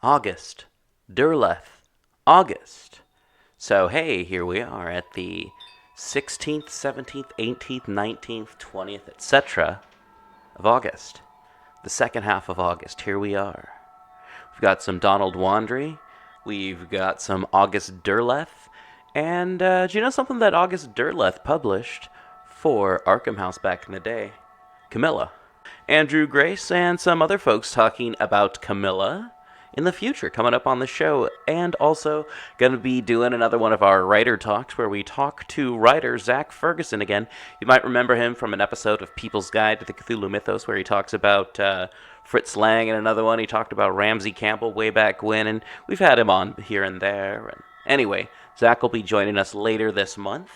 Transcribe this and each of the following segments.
August. Derleth. August. So, hey, here we are at the 16th, 17th, 18th, 19th, 20th, etc. of August. The second half of August. Here we are. We've got some Donald Wandry. We've got some August Derleth. And do you know something that August Derleth published for Arkham House back in the day? Carmilla. Andrew Grace and some other folks talking about Carmilla in the future coming up on the show, and also going to be doing another one of our writer talks where we talk to writer Zach Ferguson again. You might remember him from an episode of People's Guide to the Cthulhu Mythos where he talks about Fritz Lang, and another one he talked about Ramsey Campbell way back when, and we've had him on here and there. And anyway, Zach will be joining us later this month.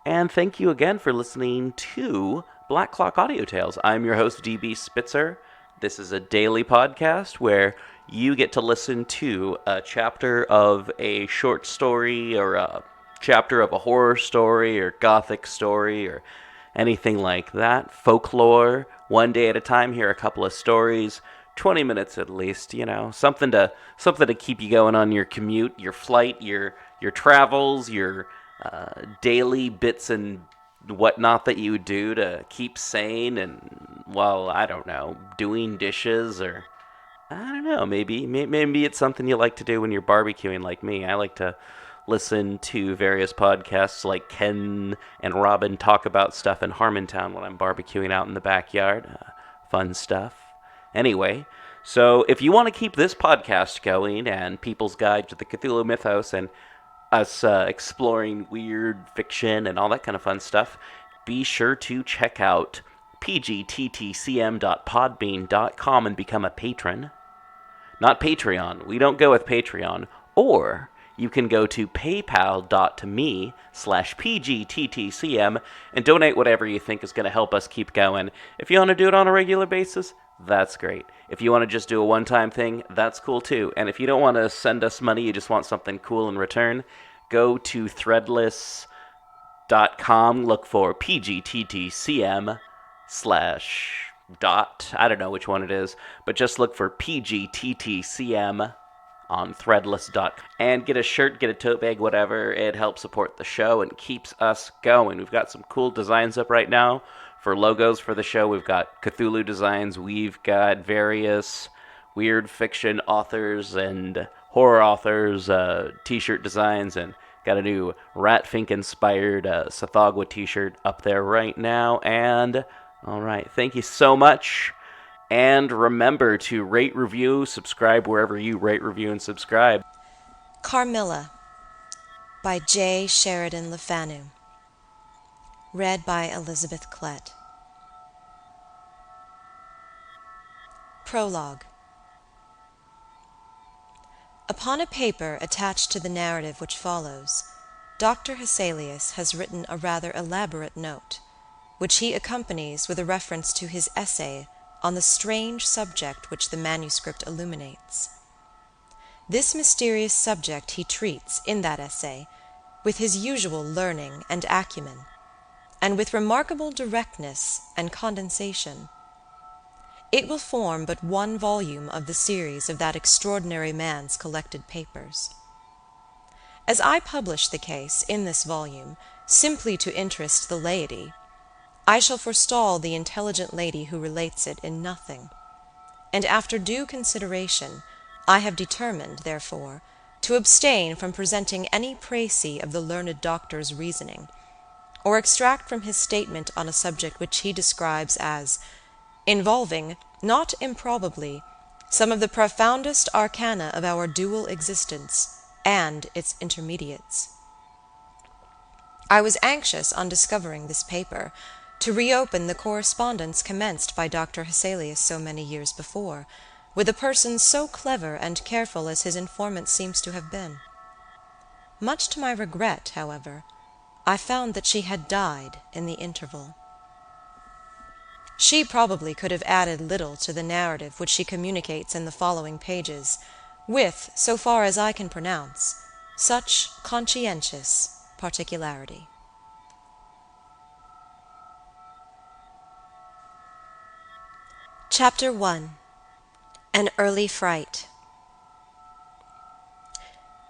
And thank you again for listening to Black Clock Audio Tales. I'm your host, DB Spitzer. This is a daily podcast where you get to listen to a chapter of a short story or a chapter of a horror story or Gothic story or anything like that. Folklore, one day at a time, hear a couple of stories, 20 minutes at least, something to keep you going on your commute, your flight, your travels, your daily bits and whatnot that you do to keep sane and, well, I don't know, doing dishes, or I don't know, maybe it's something you like to do when you're barbecuing like me. I like to listen to various podcasts like Ken and Robin talk about stuff in Harmontown when I'm barbecuing out in the backyard. Fun stuff. Anyway, so if you want to keep this podcast going and People's Guide to the Cthulhu Mythos and us exploring weird fiction and all that kind of fun stuff, be sure to check out pgttcm.podbean.com and become a patron. Not Patreon. We don't go with Patreon. Or you can go to paypal.me/pgttcm and donate whatever you think is going to help us keep going. If you want to do it on a regular basis, that's great. If you want to just do a one-time thing, that's cool too. And if you don't want to send us money, you just want something cool in return, go to threadless.com, look for pgttcm slash dot. I don't know which one it is, but just look for pgttcm on threadless.com and get a shirt, get a tote bag, whatever. It helps support the show and keeps us going. We've got some cool designs up right now for logos for the show. We've got Cthulhu designs. We've got various weird fiction authors and horror authors t-shirt designs, and got a new Ratfink inspired Sathagwa t-shirt up there right now. And all right, thank you so much. And remember to rate, review, subscribe wherever you rate, review, and subscribe. Carmilla by J. Sheridan Le Fanu. Read by Elizabeth Klett. Prologue. Upon a paper attached to the narrative which follows, Dr. Hesselius has written a rather elaborate note, which he accompanies with a reference to his essay on the strange subject which the manuscript illuminates. This mysterious subject he treats, in that essay, with his usual learning and acumen, and with remarkable directness and condensation. It will form but one volume of the series of that extraordinary man's collected papers. As I publish the case in this volume simply to interest the laity, I shall forestall the intelligent lady who relates it in nothing, and after due consideration I have determined, therefore, to abstain from presenting any précis of the learned doctor's reasoning, or extract from his statement on a subject which he describes as involving, not improbably, some of the profoundest arcana of our dual existence and its intermediates. I was anxious, on discovering this paper, to reopen the correspondence commenced by Dr. Hesselius so many years before, with a person so clever and careful as his informant seems to have been. Much to my regret, however, I found that she had died in the interval. She probably could have added little to the narrative which she communicates in the following pages, with, so far as I can pronounce, such conscientious particularity. Chapter 1. An Early Fright.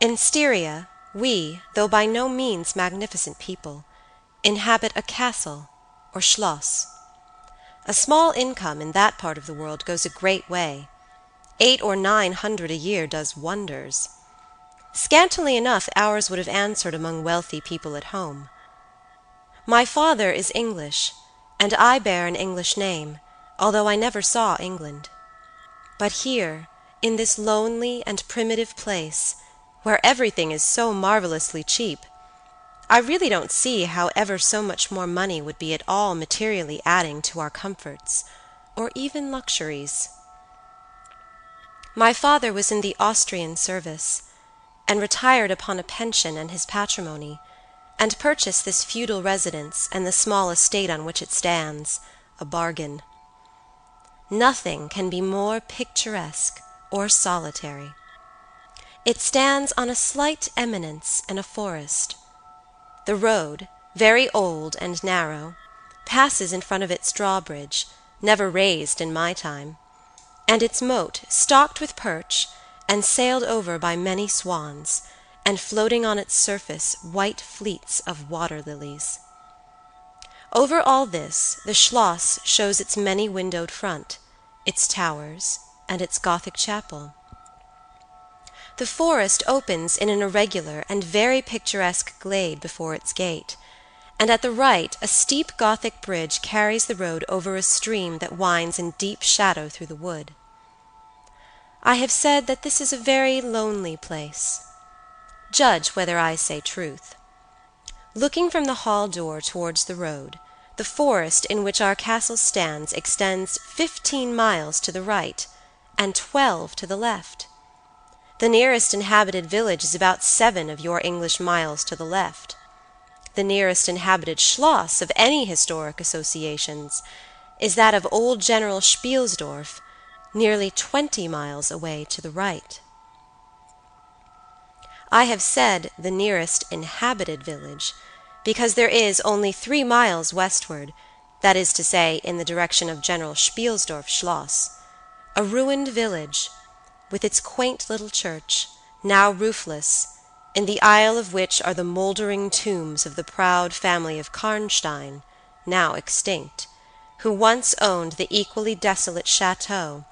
In Styria, we, though by no means magnificent people, inhabit a castle, or schloss. A small income in that part of the world goes a great way. 800 or 900 a year does wonders. Scantily enough ours would have answered among wealthy people at home. My father is English, and I bear an English name, although I never saw England. But here, in this lonely and primitive place, where everything is so marvelously cheap, I really don't see how ever so much more money would be at all materially adding to our comforts, or even luxuries. My father was in the Austrian service, and retired upon a pension and his patrimony, and purchased this feudal residence and the small estate on which it stands, a bargain. Nothing can be more picturesque or solitary. It stands on a slight eminence in a forest. The road, very old and narrow, passes in front of its drawbridge, never raised in my time, and its moat stocked with perch and sailed over by many swans, and floating on its surface white fleets of water lilies. Over all this the schloss shows its many-windowed front, its towers, and its Gothic chapel. The forest opens in an irregular and very picturesque glade before its gate, and at the right a steep Gothic bridge carries the road over a stream that winds in deep shadow through the wood. I have said that this is a very lonely place. Judge whether I say truth. Looking from the hall door towards the road, the forest in which our castle stands extends 15 miles to the right, and 12 to the left. The nearest inhabited village is about 7 of your English miles to the left. The nearest inhabited schloss of any historic associations is that of old General Spielsdorf, nearly 20 miles away to the right. I have said the nearest inhabited village, because there is only 3 miles westward, that is to say, in the direction of General Spielsdorf Schloss, a ruined village, with its quaint little church, now roofless, in the aisle of which are the mouldering tombs of the proud family of Karnstein, now extinct, who once owned the equally desolate chateau,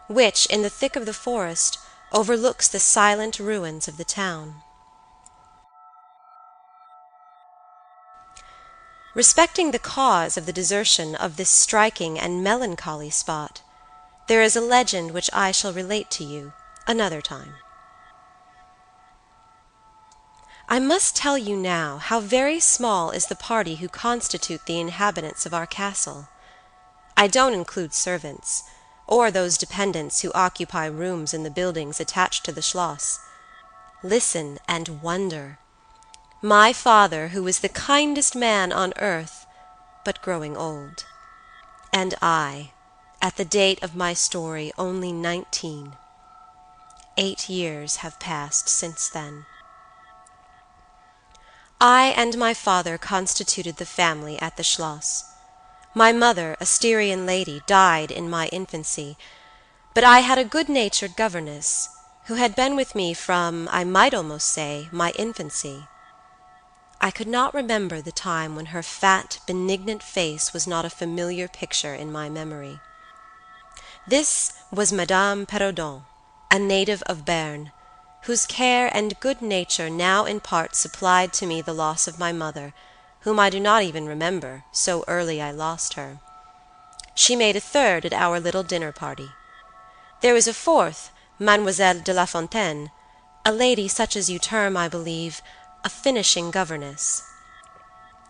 which, in the thick of the forest, overlooks the silent ruins of the town. Respecting the cause of the desertion of this striking and melancholy spot, there is a legend which I shall relate to you another time. I must tell you now how very small is the party who constitute the inhabitants of our castle. I don't include servants, or those dependents who occupy rooms in the buildings attached to the schloss. Listen and wonder. My father, who is the kindest man on earth, but growing old, and I, at the date of my story, only 19. 8 years have passed since then. I and my father constituted the family at the schloss. My mother, a Styrian lady, died in my infancy, but I had a good-natured governess, who had been with me from, I might almost say, my infancy. I could not remember the time when her fat, benignant face was not a familiar picture in my memory. This was Madame Perrodon, a native of Berne, whose care and good nature now in part supplied to me the loss of my mother, whom I do not even remember, so early I lost her. She made a third at our little dinner party. There was a fourth, Mademoiselle de la Fontaine, a lady such as you term, I believe, a finishing governess.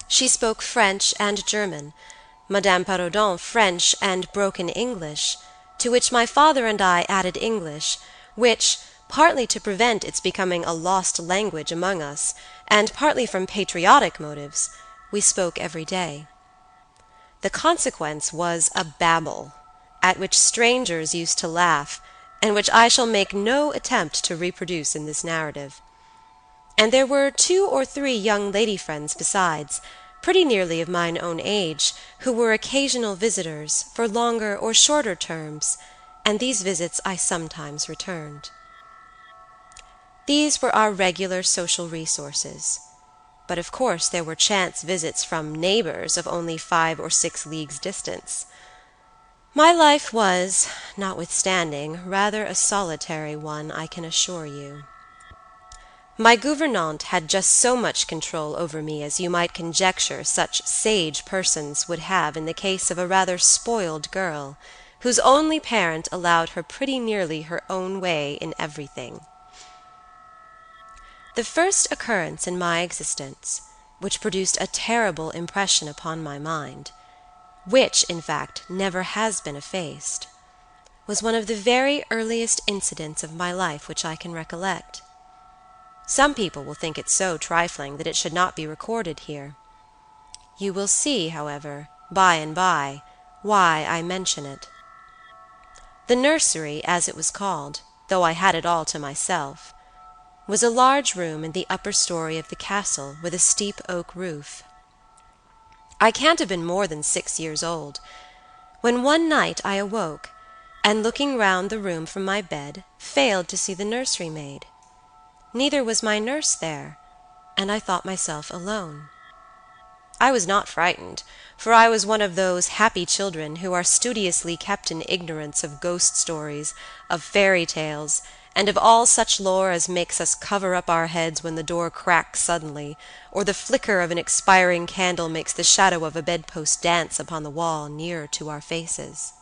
She spoke French and German, Madame Perrodon French and broken English, to which my father and I added English, which, partly to prevent its becoming a lost language among us, and partly from patriotic motives, we spoke every day. The consequence was a babel, at which strangers used to laugh, and which I shall make no attempt to reproduce in this narrative. And there were 2 or 3 young lady friends besides, pretty nearly of mine own age, who were occasional visitors, for longer or shorter terms, and these visits I sometimes returned. These were our regular social resources. But of course there were chance visits from neighbors of only 5 or 6 leagues distance. My life was, notwithstanding, rather a solitary one, I can assure you. My gouvernante had just so much control over me as you might conjecture such sage persons would have in the case of a rather spoiled girl, whose only parent allowed her pretty nearly her own way in everything. The first occurrence in my existence, which produced a terrible impression upon my mind, which, in fact, never has been effaced, was one of the very earliest incidents of my life which I can recollect. Some people will think it so trifling that it should not be recorded here. You will see, however, by and by, why I mention it. The nursery, as it was called, though I had it all to myself, was a large room in the upper story of the castle with a steep oak roof. I can't have been more than 6 years old, when one night I awoke, and looking round the room from my bed, failed to see the nursery maid. Neither was my nurse there, and I thought myself alone. I was not frightened, for I was one of those happy children who are studiously kept in ignorance of ghost stories, of fairy tales, and of all such lore as makes us cover up our heads when the door cracks suddenly, or the flicker of an expiring candle makes the shadow of a bedpost dance upon the wall nearer to our faces.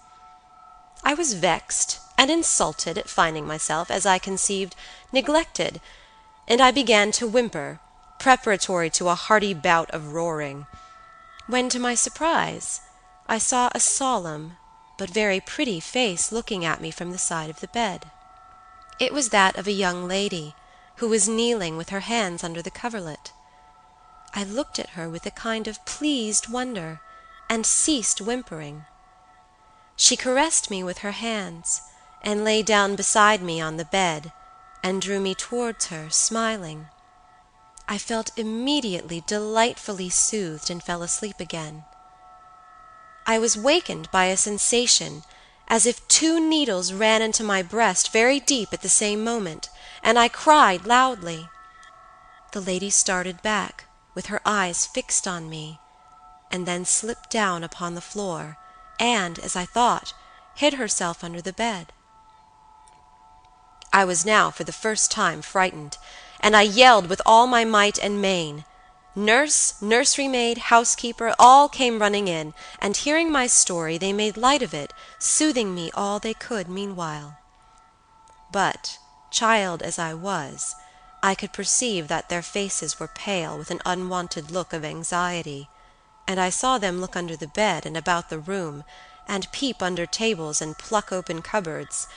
I was vexed and insulted at finding myself, as I conceived, neglected, and I began to whimper, preparatory to a hearty bout of roaring, when, to my surprise, I saw a solemn but very pretty face looking at me from the side of the bed. It was that of a young lady, who was kneeling with her hands under the coverlet. I looked at her with a kind of pleased wonder, and ceased whimpering. She caressed me with her hands, and lay down beside me on the bed, and drew me towards her, smiling. I felt immediately delightfully soothed, and fell asleep again. I was wakened by a sensation as if 2 needles ran into my breast very deep at the same moment, and I cried loudly. The lady started back, with her eyes fixed on me, and then slipped down upon the floor, and, as I thought, hid herself under the bed. I was now for the first time frightened, and I yelled with all my might and main. Nurse, nursery maid, housekeeper, all came running in, and hearing my story, they made light of it, soothing me all they could meanwhile. But, child as I was, I could perceive that their faces were pale with an unwonted look of anxiety, and I saw them look under the bed and about the room, and peep under tables and pluck open cupboards,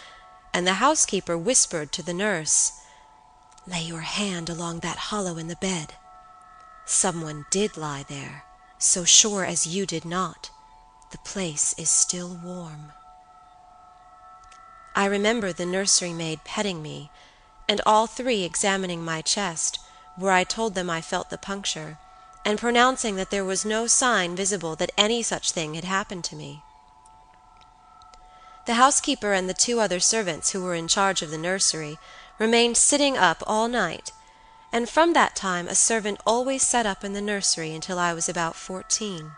and the housekeeper whispered to the nurse, "Lay your hand along that hollow in the bed. Someone did lie there, so sure as you did not. The place is still warm." I remember the nursery maid petting me, and all 3 examining my chest, where I told them I felt the puncture, and pronouncing that there was no sign visible that any such thing had happened to me. The housekeeper and the 2 other servants who were in charge of the nursery remained sitting up all night, and from that time a servant always sat up in the nursery until I was about 14.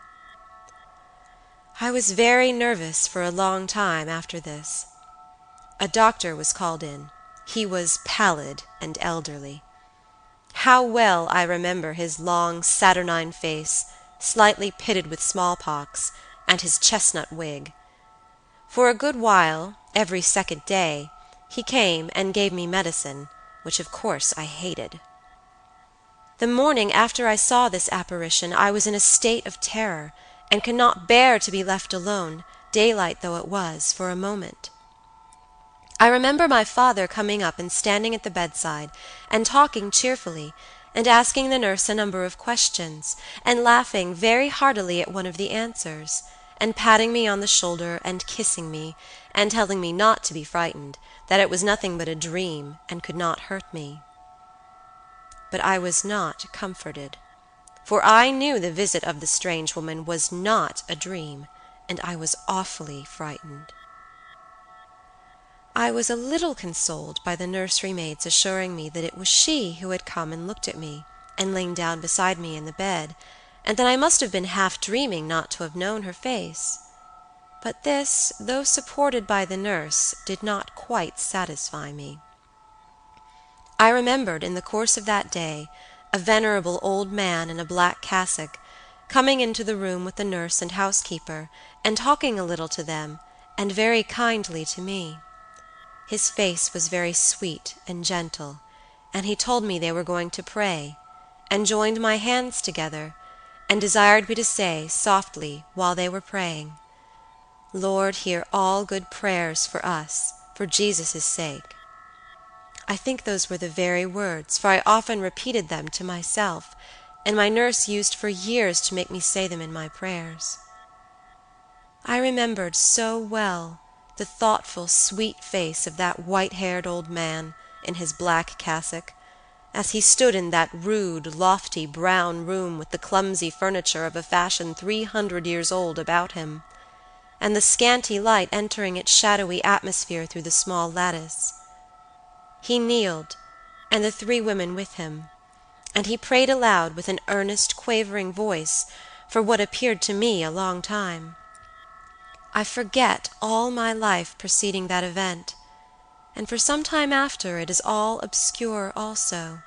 I was very nervous for a long time after this. A doctor was called in. He was pallid and elderly. How well I remember his long, saturnine face, slightly pitted with smallpox, and his chestnut wig. For a good while, every 2nd day, he came and gave me medicine, which of course I hated. The morning after I saw this apparition I was in a state of terror, and could not bear to be left alone, daylight though it was, for a moment. I remember my father coming up and standing at the bedside, and talking cheerfully, and asking the nurse a number of questions, and laughing very heartily at one of the answers, and patting me on the shoulder, and kissing me, and telling me not to be frightened, that it was nothing but a dream, and could not hurt me. But I was not comforted, for I knew the visit of the strange woman was not a dream, and I was awfully frightened. I was a little consoled by the nursery maid's assuring me that it was she who had come and looked at me, and lain down beside me in the bed, and that I must have been half dreaming not to have known her face. But this, though supported by the nurse, did not quite satisfy me. I remembered in the course of that day a venerable old man in a black cassock coming into the room with the nurse and housekeeper, and talking a little to them, and very kindly to me. His face was very sweet and gentle, and he told me they were going to pray, and joined my hands together, and desired me to say softly while they were praying, "Lord, hear all good prayers for us, for Jesus' sake." I think those were the very words, for I often repeated them to myself, and my nurse used for years to make me say them in my prayers. I remembered so well the thoughtful, sweet face of that white-haired old man in his black cassock, as he stood in that rude, lofty, brown room with the clumsy furniture of a fashion 300 years old about him, and the scanty light entering its shadowy atmosphere through the small lattice. He kneeled, and the 3 women with him, and he prayed aloud with an earnest, quavering voice for what appeared to me a long time. I forget all my life preceding that event, and for some time after it is all obscure also,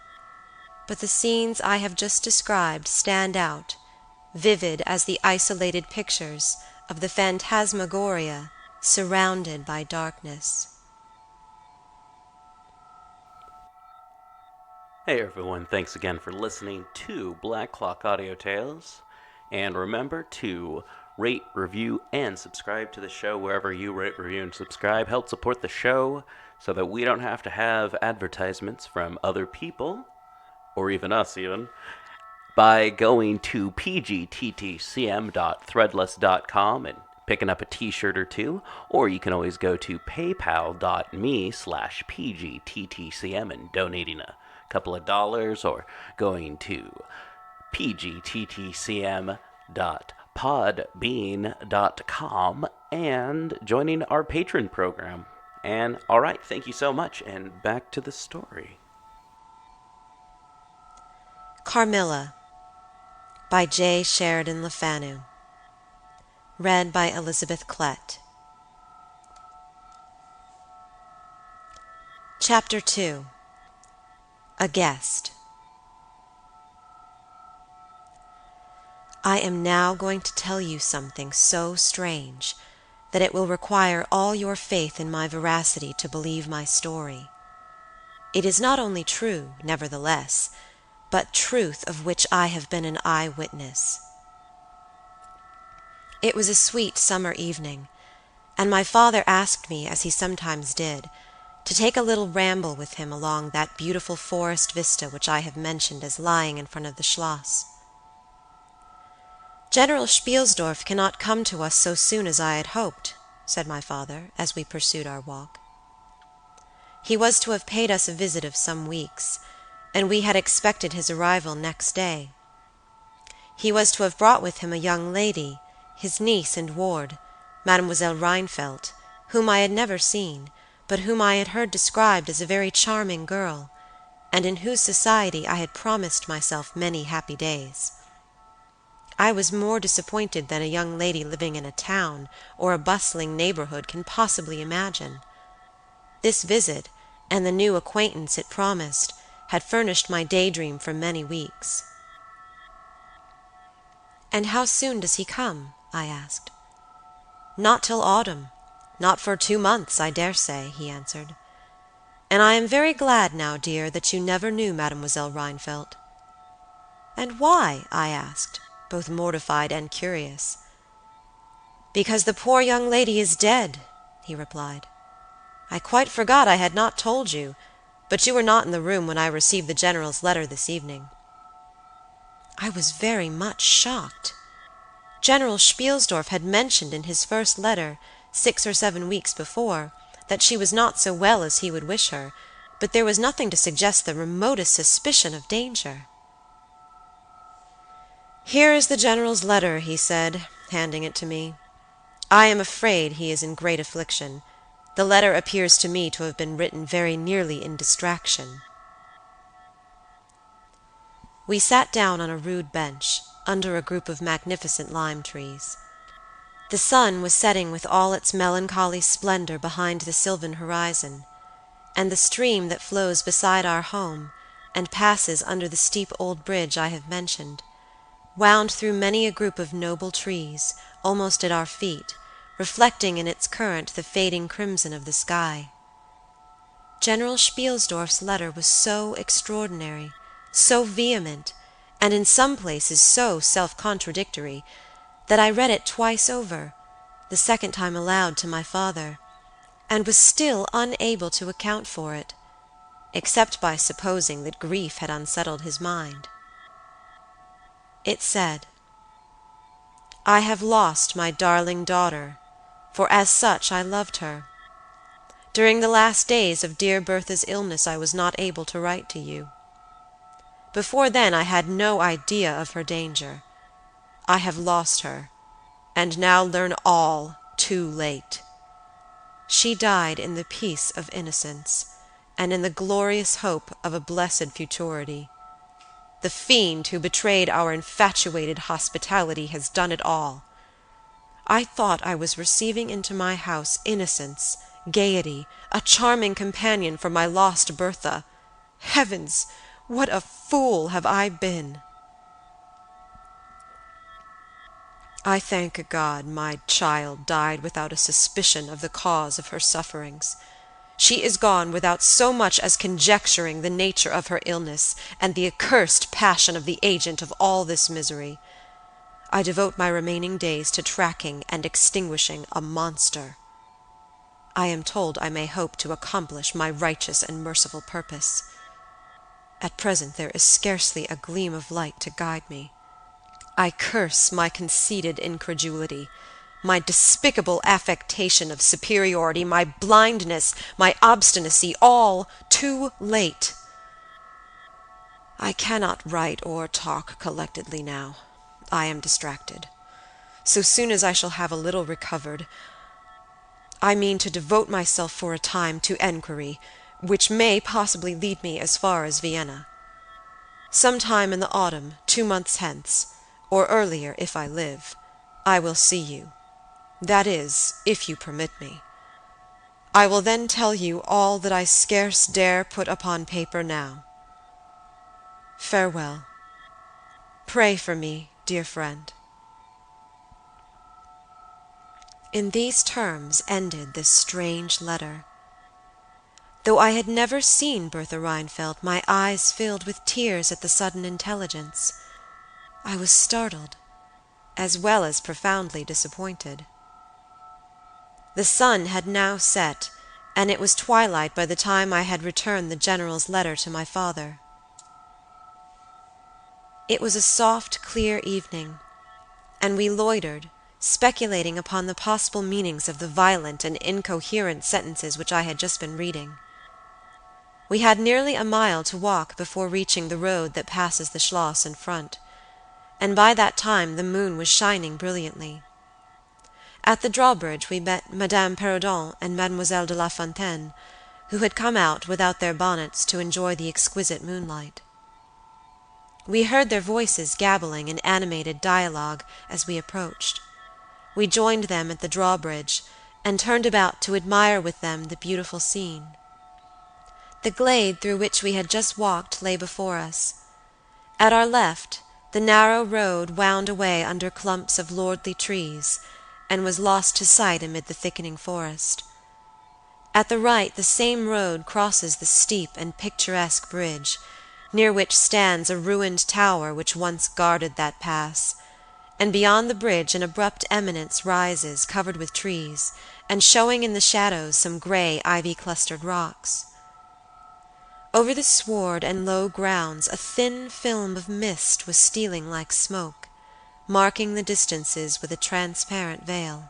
but the scenes I have just described stand out, vivid as the isolated pictures of the phantasmagoria surrounded by darkness. Hey everyone, thanks again for listening to Black Clock Audio Tales. And remember to rate, review, and subscribe to the show wherever you rate, review, and subscribe. Help support the show so that we don't have to have advertisements from other people, or even us even, by going to pgttcm.threadless.com and picking up a t-shirt or two, or you can always go to paypal.me/pgttcm and donating a couple of dollars, or going to pgttcm.podbean.com and joining our patron program. And all right, thank you so much, and back to the story. Carmilla by J. Sheridan Le Fanu. Read by Elizabeth Klett. Chapter 2. A Guest. I am now going to tell you something so strange that it will require all your faith in my veracity to believe my story. It is not only true, nevertheless, but truth of which I have been an eye-witness. It was a sweet summer evening, and my father asked me, as he sometimes did, to take a little ramble with him along that beautiful forest vista which I have mentioned as lying in front of the Schloss. "General Spielsdorf cannot come to us so soon as I had hoped," said my father, as we pursued our walk. He was to have paid us a visit of some weeks, and we had expected his arrival next day. He was to have brought with him a young lady, his niece and ward, Mademoiselle Rheinfeldt, whom I had never seen, but whom I had heard described as a very charming girl, and in whose society I had promised myself many happy days. I was more disappointed than a young lady living in a town or a bustling neighborhood can possibly imagine. This visit, and the new acquaintance it promised, had furnished my daydream for many weeks. "And how soon does he come?" I asked. "Not till autumn. Not for 2 months, I dare say," he answered. "And I am very glad now, dear, that you never knew Mademoiselle Rheinfeldt." "And why?" I asked, both mortified and curious. "Because the poor young lady is dead," he replied. "I quite forgot I had not told you, but you were not in the room when I received the General's letter this evening." I was very much shocked. General Spielsdorf had mentioned in his first letter, 6 or 7 weeks before, that she was not so well as he would wish her, but there was nothing to suggest the remotest suspicion of danger. "Here is the General's letter," he said, handing it to me. "I am afraid he is in great affliction, The letter appears to me to have been written very nearly in distraction. We sat down on a rude bench, under a group of magnificent lime trees. The sun was setting with all its melancholy splendor behind the sylvan horizon, and the stream that flows beside our home, and passes under the steep old bridge I have mentioned, wound through many a group of noble trees, almost at our feet, reflecting in its current the fading crimson of the sky. General Spielsdorf's letter was so extraordinary, so vehement, and in some places so self-contradictory, that I read it twice over, the second time aloud to my father, and was still unable to account for it, except by supposing that grief had unsettled his mind. It said, "I have lost my darling daughter, for as such I loved her. During the last days of dear Bertha's illness I was not able to write to you. Before then I had no idea of her danger. I have lost her, and now learn all too late. She died in the peace of innocence, and in the glorious hope of a blessed futurity. The fiend who betrayed our infatuated hospitality has done it all. I thought I was receiving into my house innocence, gaiety, a charming companion for my lost Bertha. Heavens, what a fool have I been! I thank God my child died without a suspicion of the cause of her sufferings. She is gone without so much as conjecturing the nature of her illness and the accursed passion of the agent of all this misery. I devote my remaining days to tracking and extinguishing a monster. I am told I may hope to accomplish my righteous and merciful purpose. At present there is scarcely a gleam of light to guide me. I curse my conceited incredulity, my despicable affectation of superiority, my blindness, my obstinacy, all too late. I cannot write or talk collectedly now. I am distracted. So soon as I shall have a little recovered, I mean to devote myself for a time to enquiry, which may possibly lead me as far as Vienna. Some time in the autumn, 2 months hence, or earlier if I live, I will see you. That is, if you permit me. I will then tell you all that I scarce dare put upon paper now. Farewell. Pray for me, dear friend." In these terms ended this strange letter. Though I had never seen Bertha Rheinfeldt, my eyes filled with tears at the sudden intelligence. I was startled, as well as profoundly disappointed. The sun had now set, and it was twilight by the time I had returned the General's letter to my father. It was a soft, clear evening, and we loitered, speculating upon the possible meanings of the violent and incoherent sentences which I had just been reading. We had nearly a mile to walk before reaching the road that passes the Schloss in front, and by that time the moon was shining brilliantly. At the drawbridge we met Madame Perrodon and Mademoiselle de la Fontaine, who had come out without their bonnets to enjoy the exquisite moonlight. We heard their voices gabbling in animated dialogue as we approached. We joined them at the drawbridge, and turned about to admire with them the beautiful scene. The glade through which we had just walked lay before us. At our left, the narrow road wound away under clumps of lordly trees, and was lost to sight amid the thickening forest. At the right the same road crosses the steep and picturesque bridge, near which stands a ruined tower which once guarded that pass, and beyond the bridge an abrupt eminence rises, covered with trees, and showing in the shadows some grey ivy-clustered rocks. Over the sward and low grounds a thin film of mist was stealing like smoke, marking the distances with a transparent veil,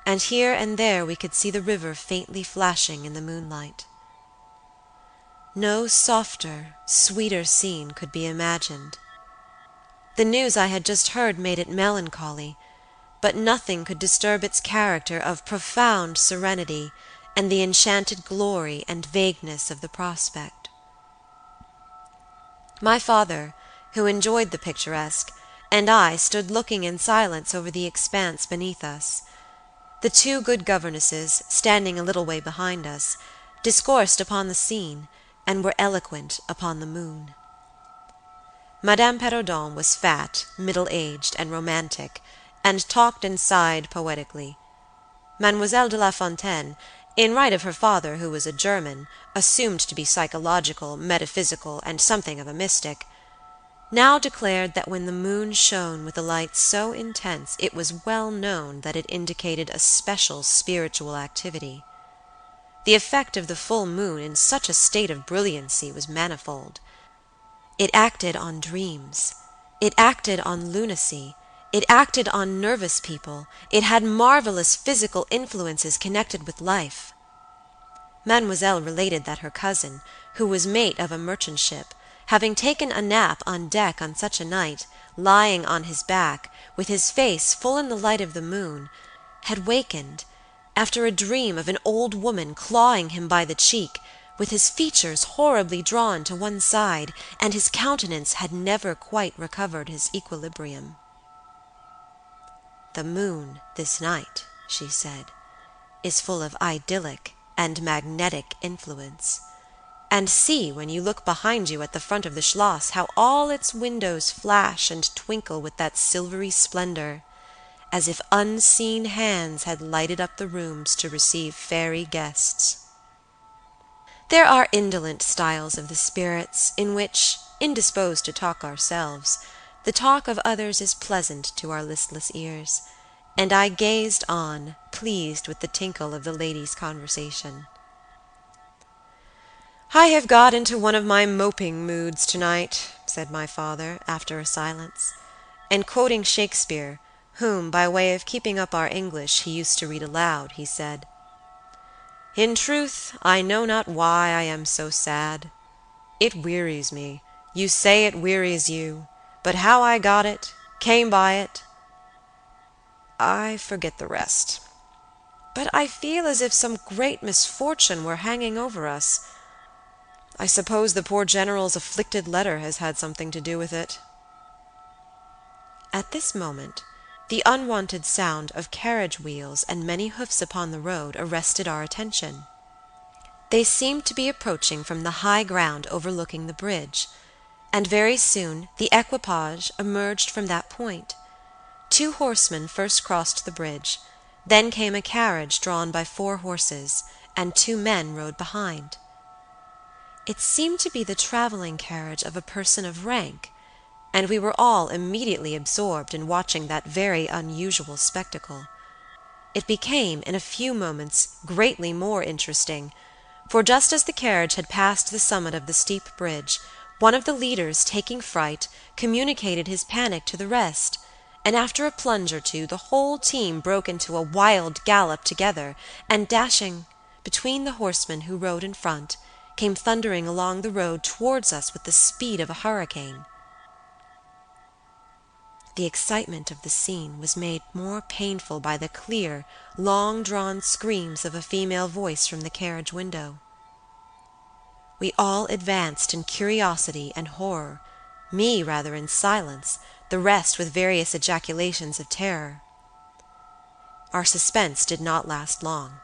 and here and there we could see the river faintly flashing in the moonlight. No softer, sweeter scene could be imagined. The news I had just heard made it melancholy, but nothing could disturb its character of profound serenity and the enchanted glory and vagueness of the prospect. My father, who enjoyed the picturesque, and I stood looking in silence over the expanse beneath us. The two good governesses, standing a little way behind us, discoursed upon the scene, and were eloquent upon the moon. Madame Perrodon was fat, middle-aged, and romantic, and talked and sighed poetically. Mademoiselle de La Fontaine, in right of her father, who was a German, assumed to be psychological, metaphysical, and something of a mystic, now declared that when the moon shone with a light so intense it was well known that it indicated a special spiritual activity. The effect of the full moon in such a state of brilliancy was manifold. It acted on dreams. It acted on lunacy. It acted on nervous people. It had marvelous physical influences connected with life. Mademoiselle related that her cousin, who was mate of a merchant ship, having taken a nap on deck on such a night, lying on his back, with his face full in the light of the moon, had wakened, after a dream of an old woman clawing him by the cheek, with his features horribly drawn to one side, and his countenance had never quite recovered his equilibrium. "The moon this night," she said, "is full of idyllic and magnetic influence. And see, when you look behind you at the front of the schloss, how all its windows flash and twinkle with that silvery splendor, as if unseen hands had lighted up the rooms to receive fairy guests." There are indolent styles of the spirits, in which, indisposed to talk ourselves, the talk of others is pleasant to our listless ears, and I gazed on, pleased with the tinkle of the ladies' conversation. "I have got into one of my moping moods tonight," said my father, after a silence, and quoting Shakespeare, whom, by way of keeping up our English, he used to read aloud, he said, "In truth, I know not why I am so sad. It wearies me. You say it wearies you, but how I got it, came by it, I forget the rest. But I feel as if some great misfortune were hanging over us. I suppose the poor General's afflicted letter has had something to do with it." At this moment, the unwonted sound of carriage wheels and many hoofs upon the road arrested our attention. They seemed to be approaching from the high ground overlooking the bridge, and very soon the equipage emerged from that point. 2 horsemen first crossed the bridge, then came a carriage drawn by 4 horses, and 2 men rode behind. It seemed to be the traveling carriage of a person of rank, and we were all immediately absorbed in watching that very unusual spectacle. It became, in a few moments, greatly more interesting, for just as the carriage had passed the summit of the steep bridge, one of the leaders, taking fright, communicated his panic to the rest, and after a plunge or two the whole team broke into a wild gallop together, and dashing between the horsemen who rode in front, came thundering along the road towards us with the speed of a hurricane. The excitement of the scene was made more painful by the clear, long-drawn screams of a female voice from the carriage window. We all advanced in curiosity and horror, me rather in silence, the rest with various ejaculations of terror. Our suspense did not last long.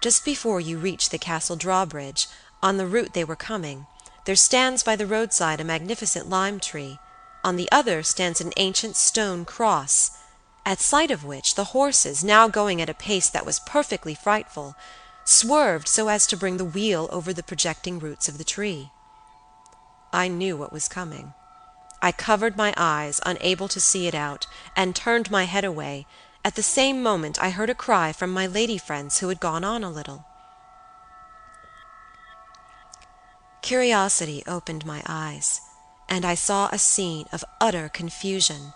Just before you reach the castle drawbridge, on the route they were coming, there stands by the roadside a magnificent lime tree. On the other stands an ancient stone cross, at sight of which the horses, now going at a pace that was perfectly frightful, swerved so as to bring the wheel over the projecting roots of the tree. I knew what was coming. I covered my eyes, unable to see it out, and turned my head away. At the same moment I heard a cry from my lady friends who had gone on a little. Curiosity opened my eyes, and I saw a scene of utter confusion.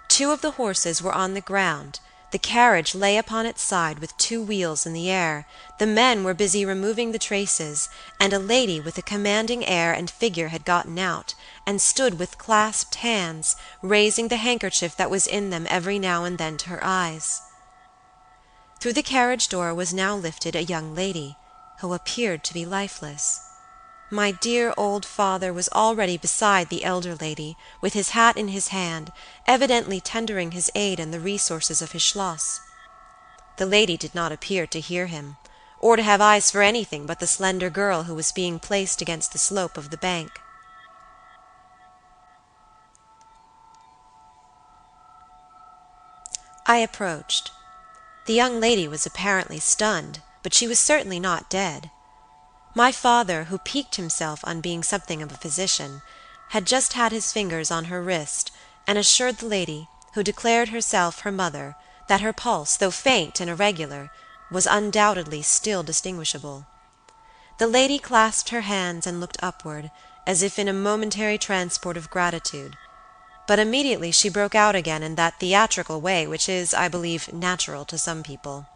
2 of the horses were on the ground, the carriage lay upon its side with 2 wheels in the air, the men were busy removing the traces, and a lady with a commanding air and figure had gotten out, and stood with clasped hands, raising the handkerchief that was in them every now and then to her eyes. Through the carriage door was now lifted a young lady, who appeared to be lifeless. My dear old father was already beside the elder lady, with his hat in his hand, evidently tendering his aid and the resources of his schloss. The lady did not appear to hear him, or to have eyes for anything but the slender girl who was being placed against the slope of the bank. I approached. The young lady was apparently stunned, but she was certainly not dead. My father, who piqued himself on being something of a physician, had just had his fingers on her wrist, and assured the lady, who declared herself her mother, that her pulse, though faint and irregular, was undoubtedly still distinguishable. The lady clasped her hands and looked upward, as if in a momentary transport of gratitude, but immediately she broke out again in that theatrical way which is, I believe, natural to some people.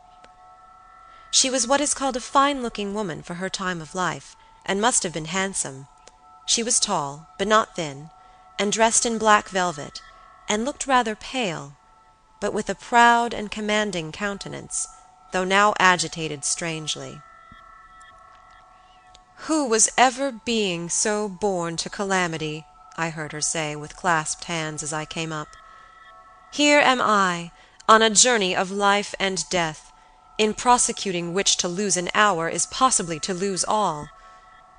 She was what is called a fine-looking woman for her time of life, and must have been handsome. She was tall, but not thin, and dressed in black velvet, and looked rather pale, but with a proud and commanding countenance, though now agitated strangely. "Who was ever being so born to calamity?" I heard her say, with clasped hands, as I came up. "Here am I, on a journey of life and death, in prosecuting which to lose an hour is possibly to lose all.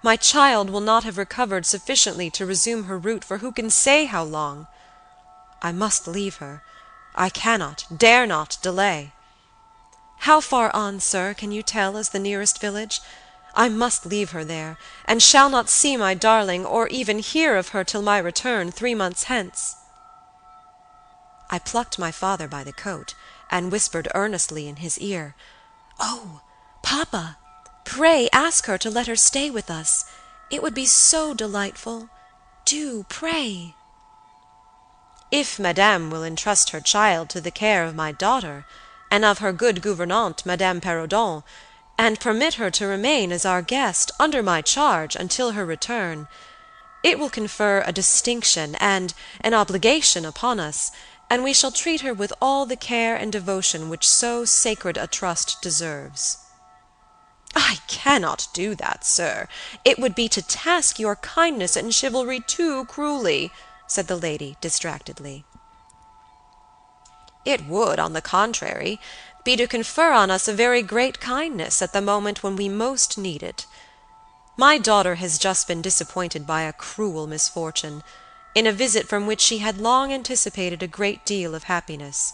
My child will not have recovered sufficiently to resume her route for who can say how long? I must leave her. I cannot, dare not delay. How far on, sir, can you tell, is the nearest village? I must leave her there, and shall not see my darling, or even hear of her till my return 3 months hence." I plucked my father by the coat, and whispered earnestly in his ear, "Oh, papa, pray ask her to let her stay with us. It would be so delightful. Do, pray." "If madame will entrust her child to the care of my daughter, and of her good gouvernante, Madame Perrodon, and permit her to remain as our guest, under my charge, until her return, it will confer a distinction and an obligation upon us, and we shall treat her with all the care and devotion which so sacred a trust deserves." "I cannot do that, sir. It would be to task your kindness and chivalry too cruelly," said the lady distractedly. "It would, on the contrary, be to confer on us a very great kindness at the moment when we most need it. My daughter has just been disappointed by a cruel misfortune, in a visit from which she had long anticipated a great deal of happiness.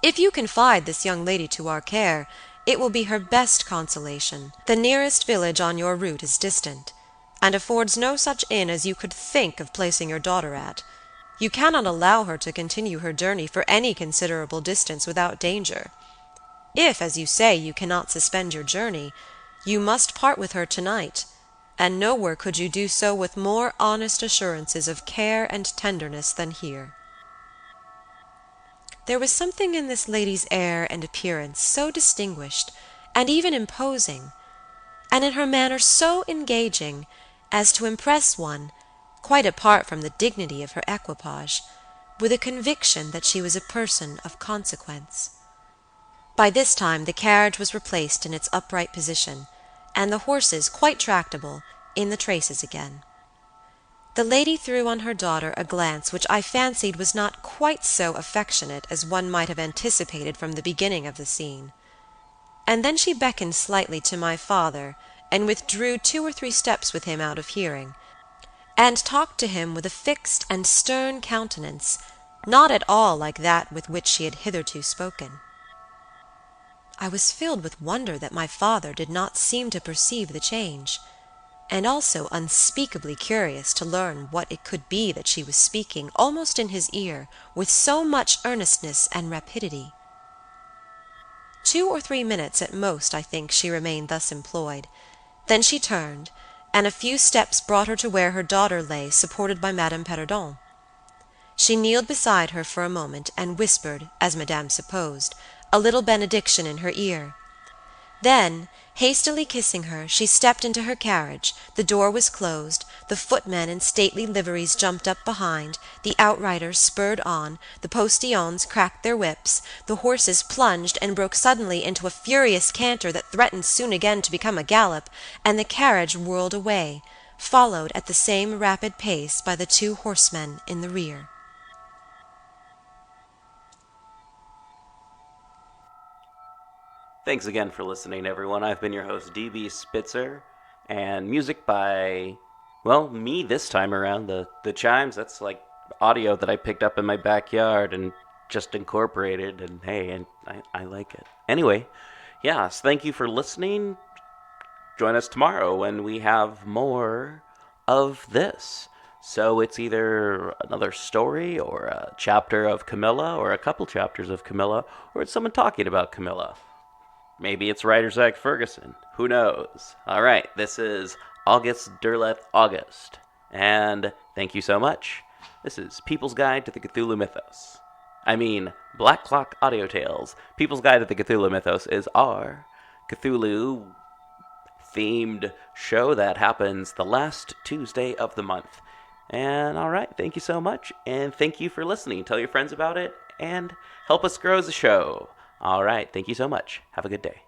If you confide this young lady to our care, it will be her best consolation. The nearest village on your route is distant, and affords no such inn as you could think of placing your daughter at. You cannot allow her to continue her journey for any considerable distance without danger. If, as you say, you cannot suspend your journey, you must part with her tonight, and nowhere could you do so with more honest assurances of care and tenderness than here." There was something in this lady's air and appearance so distinguished, and even imposing, and in her manner so engaging, as to impress one, quite apart from the dignity of her equipage, with a conviction that she was a person of consequence. By this time the carriage was replaced in its upright position, and the horses, quite tractable, in the traces again. The lady threw on her daughter a glance which I fancied was not quite so affectionate as one might have anticipated from the beginning of the scene, and then she beckoned slightly to my father, and withdrew 2 or 3 steps with him out of hearing, and talked to him with a fixed and stern countenance, not at all like that with which she had hitherto spoken. I was filled with wonder that my father did not seem to perceive the change, and also unspeakably curious to learn what it could be that she was speaking, almost in his ear, with so much earnestness and rapidity. 2 or 3 minutes at most, I think, she remained thus employed. Then she turned, and a few steps brought her to where her daughter lay, supported by Madame Perrodon. She kneeled beside her for a moment, and whispered, as Madame supposed, a little benediction in her ear. Then, hastily kissing her, she stepped into her carriage, the door was closed, the footmen in stately liveries jumped up behind, the outriders spurred on, the postilions cracked their whips, the horses plunged and broke suddenly into a furious canter that threatened soon again to become a gallop, and the carriage whirled away, followed at the same rapid pace by the two horsemen in the rear. Thanks again for listening, everyone. I've been your host, DB Spitzer, and music by, well, me this time around. The chimes, that's like audio that I picked up in my backyard and just incorporated, and hey, and I like it. Anyway, yeah, so thank you for listening. Join us tomorrow when we have more of this. So it's either another story or a chapter of Carmilla or a couple chapters of Carmilla, or it's someone talking about Carmilla. Maybe it's writer Zach Ferguson. Who knows? All right, this is August Derleth August. And thank you so much. This is People's Guide to the Cthulhu Mythos. I mean, Black Clock Audio Tales. People's Guide to the Cthulhu Mythos is our Cthulhu themed show that happens the last Tuesday of the month. And all right, thank you so much. And thank you for listening. Tell your friends about it and help us grow as a show. All right. Thank you so much. Have a good day.